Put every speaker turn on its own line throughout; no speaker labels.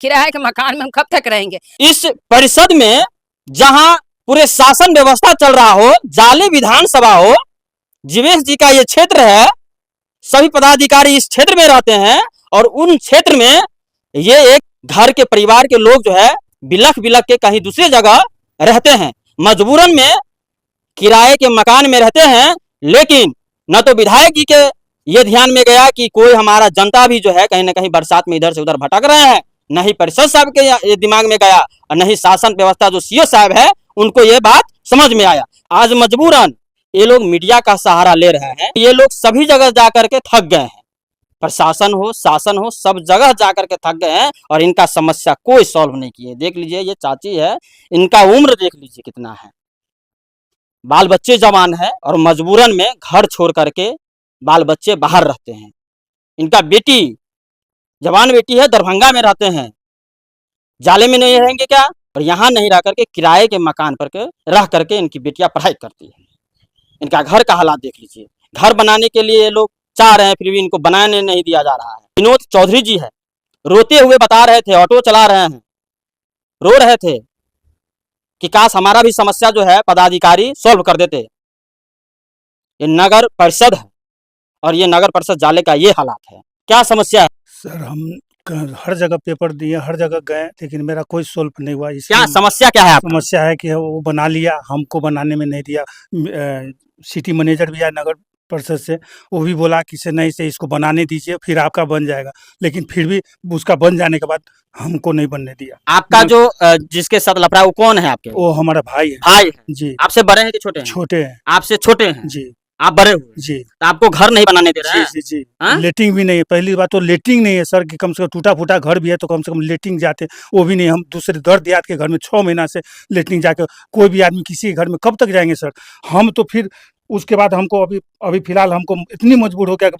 किराए के मकान में हम कब तक रहेंगे।
इस परिषद में जहां पूरे शासन व्यवस्था चल रहा हो, जाले विधानसभा हो, जीवेश जी का ये क्षेत्र है, सभी पदाधिकारी इस क्षेत्र में रहते हैं और उन क्षेत्र में ये एक घर के परिवार के लोग जो है बिलख बिलख के कहीं दूसरी जगह रहते हैं, मजबूरन में किराए के मकान में रहते हैं। लेकिन न तो विधायक जी के ये ध्यान में गया कि कोई हमारा जनता भी जो है कहीं ना कहीं बरसात में इधर से उधर भटक रहे हैं, न ही परिषद साहब के ये दिमाग में गया और न ही शासन व्यवस्था जो सीओ साहब है उनको ये बात समझ में आया। आज मजबूरन ये लोग मीडिया का सहारा ले रहे हैं। ये लोग सभी जगह जाकर के थक गए हैं, प्रशासन हो शासन हो सब जगह जाकर के थक गए हैं और इनका समस्या कोई सॉल्व नहीं किए। देख लीजिए ये चाची है, इनका उम्र देख लीजिए कितना है, बाल बच्चे जवान है और मजबूरन में घर छोड़ करके बाल बच्चे बाहर रहते हैं। इनका बेटी जवान बेटी है, दरभंगा में रहते हैं, जाले में नहीं रहेंगे क्या, और यहाँ नहीं रह करके किराए के मकान पर के रह करके इनकी बेटियां पढ़ाई करती है। इनका घर का हालात देख लीजिए, घर बनाने के लिए ये लोग चाह रहे हैं फिर भी इनको बनाने नहीं दिया जा रहा है। विनोद चौधरी जी है, रोते हुए बता रहे थे, ऑटो चला रहे हैं, रो रहे थे कि काश हमारा भी समस्या जो है पदाधिकारी सॉल्व कर देते। ये नगर परिषद है और ये नगर परिषद जाले का ये हालात है। क्या समस्या है
सर? हम हर जगह पेपर दिए, हर जगह गए, लेकिन मेरा कोई सोल्व नहीं हुआ।
क्या समस्या क्या है आपका?
समस्या है कि वो बना लिया, हमको बनाने में नहीं दिया। सिटी मैनेजर भी आया नगर परिषद से, वो भी बोला कि से नहीं से इसको बनाने दीजिए फिर आपका बन जाएगा, लेकिन फिर भी उसका बन जाने के बाद हमको नहीं बनने दिया।
आपका जो जिसके साथ लफड़ा वो कौन है आपके?
वो हमारा भाई है।
भाई है
जी।
आपसे बड़े हैं कि छोटे हैं?
छोटे हैं।
आपसे छोटे हैं
जी।
आप बड़े हुए
जी।
तो आपको घर नहीं बनाने दे रहे हैं?
जी जी
हाँ?
लेटिंग भी नहीं है। पहली बात तो लेटिंग नहीं है सर, कि कम से कम टूटा फूटा घर भी है तो कम से कम लेटिंग जाते, वो भी नहीं। हम दूसरे दर देहात के घर में 6 महीना से लेटिंग जाके, कोई भी आदमी किसी के घर में कब तक जाएंगे सर? हम तो फिर उसके बाद हमको अभी फिलहाल हमको इतनी मजबूर हो गया,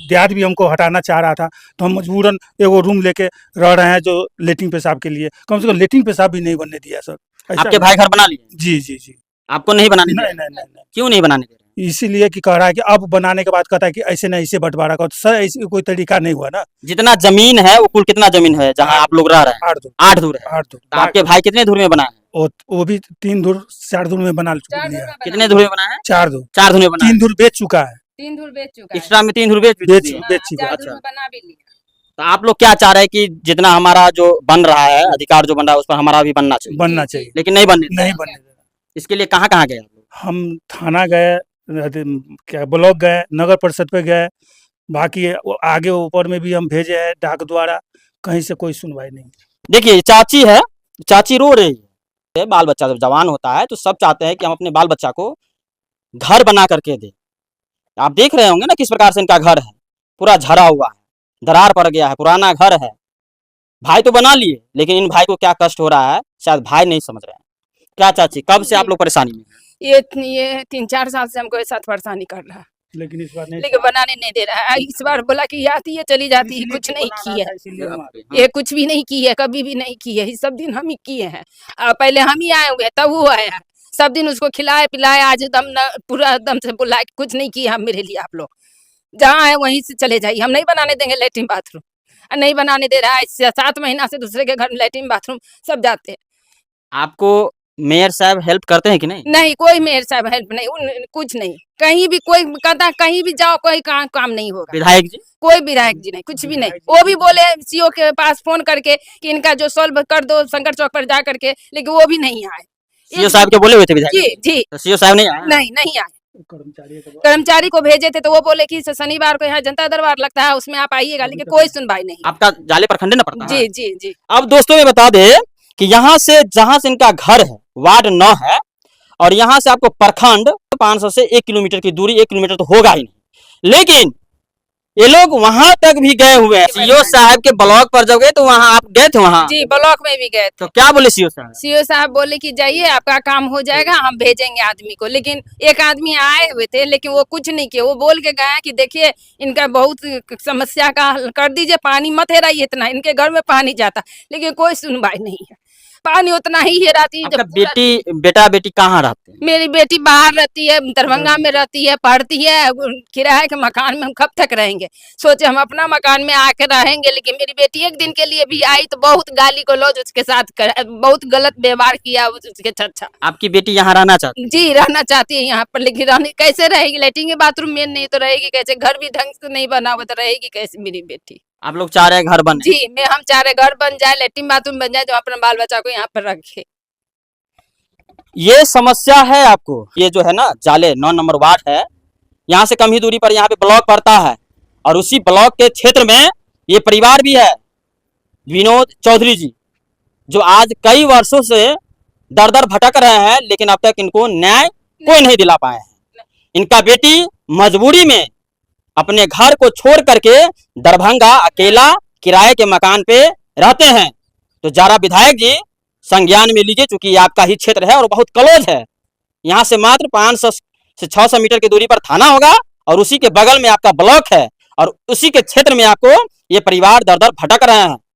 देहात भी हमको हटाना चाह रहा था तो हम मजबूरन एगो रूम लेके रह रहे हैं जो लेटिंग पेशाब के लिए। कम से कम लेटिंग पेशाब भी नहीं बनने दिया सर।
आपके भाई घर बना लिए?
जी जी जी।
आपको नहीं बनाने दे
नहीं
रहे?
नहीं नहीं।
क्यों नहीं बनाने दे रहे?
इसीलिए कि कह रहा है कि अब बनाने के बाद कहता है कि ऐसे नहीं ऐसे बंटवारा करो। सर ऐसे कोई तरीका नहीं हुआ ना।
जितना जमीन है वो कुल कितना जमीन है जहाँ आप लोग रह रहे हैं?
8 दूर।
8 दूर है।
8 दूर।
तो आपके भाई कितने दूर में बना है?
वो भी 3 दूर 4 दूर में बना लिया।
कितने दूर में बना है?
4 दूर।
4 दूर में बना
3 दूर बेच चुका है।
3 धूर बेच चुका है।
एक्स्ट्रा में 3 दूर बेच
बेच
दिए।
चुका।
4 धूर में बना भी लिया।
तो आप लोग क्या चाह रहे हैं कि जितना हमारा जो बन रहा है अधिकार जो बन रहा है उस पर हमारा भी बनना चाहिए,
बनना चाहिए,
लेकिन नहीं बनने दे रहे।
नहीं बनने देना।
इसके लिए कहाँ कहाँ गए आप लोग?
हम थाना गए, क्या ब्लॉक गए, नगर परिषद पे गए, बाकी आगे ऊपर में भी हम भेजे हैं डाक द्वारा, कहीं से कोई सुनवाई नहीं।
देखिए चाची है, चाची रो रही है। बाल बच्चा जब जवान होता है तो सब चाहते हैं कि हम अपने बाल बच्चा को घर बना करके दे। आप देख रहे होंगे ना किस प्रकार से इनका घर है, पूरा झरा हुआ है, दरार पड़ गया है, पुराना घर है। भाई तो बना लिए लेकिन इन भाई को क्या कष्ट हो रहा है शायद भाई नहीं समझ रहे हैं। क्या चाची, कब से आप लोग परेशानी में?
ये 3-4 साल से हमको साथ परेशानी कर रहा है,
लेकिन इस बार नहीं,
लेकिन बनाने नहीं दे रहा है। इस बार बोला कि आती है चली जाती है, कुछ नहीं की है। ये कुछ भी नहीं की है, कभी भी नहीं की है। सब दिन हम ही किए हैं। पहले हम ही आए हुए तब वो आया, सब दिन उसको खिलाए पिलाए, आज दम न पूरा दम से बोला कुछ नहीं किया हम मेरे लिए। आप लोग जहाँ है वहीं से चले जाइए, हम नहीं बनाने देंगे लेटरिन बाथरूम। नहीं बनाने दे रहा है। 7 महीना से दूसरे के घर में लेटरिन बाथरूम सब जाते हैं।
आपको मेयर साहब हेल्प करते हैं कि नहीं?
नहीं, कोई मेयर साहब हेल्प नहीं, कुछ नहीं। कहीं भी कोई कहता कहीं भी जाओ कोई काम नहीं होगा।
विधायक जी?
कोई विधायक जी नहीं, कुछ भी नहीं। वो भी बोले सीओ के पास फोन करके कि इनका जो सॉल्व कर दो शंकर चौक पर जा करके, लेकिन वो भी नहीं आए।
सीओ साहब के बोले हुए थे विधायक?
जी जी।
तो सीओ साहब नहीं आए?
नहीं आए। कर्मचारी को भेजे थे तो वो बोले कि शनिवार को यहाँ जनता दरबार लगता है उसमें आप आइएगा, लेकिन कोई सुनवाई नहीं।
आपका जाले प्रखंड न पड़ता है?
जी जी जी।
अब दोस्तों ये बता दे कि यहाँ से जहाँ से इनका घर है वार्ड 9 है और यहाँ से आपको प्रखंड 500 से 1 किलोमीटर की दूरी, 1 किलोमीटर तो होगा ही नहीं, लेकिन ये लोग वहां तक भी गए हुए हैं। सीओ साहब के ब्लॉक पर जब गए तो वहां आप गए थे? वहां
जी ब्लॉक में भी गए थे।
तो क्या बोले सीओ साहब?
सीओ साहब बोले कि जाइए आपका काम हो जाएगा, हम भेजेंगे आदमी को। लेकिन एक आदमी आए हुए थे लेकिन वो कुछ नहीं किए। वो बोल के गए कि देखिए इनका बहुत समस्या का हल कर दीजिए, पानी मत हेराइए इतना, इनके घर में पानी जाता, लेकिन कोई सुनवाई नहीं है। पानी उतना ही है राती
आपका
जब पूरा-
बेटा बेटी कहाँ रहते हैं?
मेरी बेटी बाहर रहती है, दरभंगा में रहती है, पढ़ती है। किराए के मकान में हम कब तक रहेंगे? सोचे हम अपना मकान में आके रहेंगे, लेकिन मेरी बेटी एक दिन के लिए भी आई तो बहुत गाली गलौज उसके साथ बहुत गलत व्यवहार किया उसके साथ।
आपकी बेटी यहाँ रहना चाहती है?
जी रहना चाहती है यहाँ पर, लेकिन रहने कैसे रहेगी? लेटरिन के बाथरूम में नहीं तो रहेगी कैसे? घर भी ढंग से नहीं बना हुआ तो रहेगी कैसे मेरी बेटी?
आप लोग चाह रहे हैं घर बने?
जी मैं हम चाह रहे घर बन जाए, लेटरिन बाथरूम बन जाए, जो अपने बाल बच्चा को यहाँ पर रखे।
ये समस्या है आपको? ये जो है ना जाले 9 नंबर वार्ड है, यहाँ से कम ही दूरी पर यहाँ पे ब्लॉक पड़ता है और उसी ब्लॉक के क्षेत्र में ये परिवार भी है, विनोद चौधरी जी, जो आज कई वर्षों से दर दर भटक रहे हैं, लेकिन अब तक इनको न्याय कोई नहीं दिला पाए हैं। इनका बेटी मजबूरी में अपने घर को छोड़ करके दरभंगा अकेला किराए के मकान पे रहते हैं। तो जरा विधायक जी संज्ञान में लीजिए, चूंकि ये आपका ही क्षेत्र है और बहुत क्लोज है। यहाँ से मात्र 500 से 600 मीटर की दूरी पर थाना होगा और उसी के बगल में आपका ब्लॉक है और उसी के क्षेत्र में आपको ये परिवार दर दर भटक रहे हैं।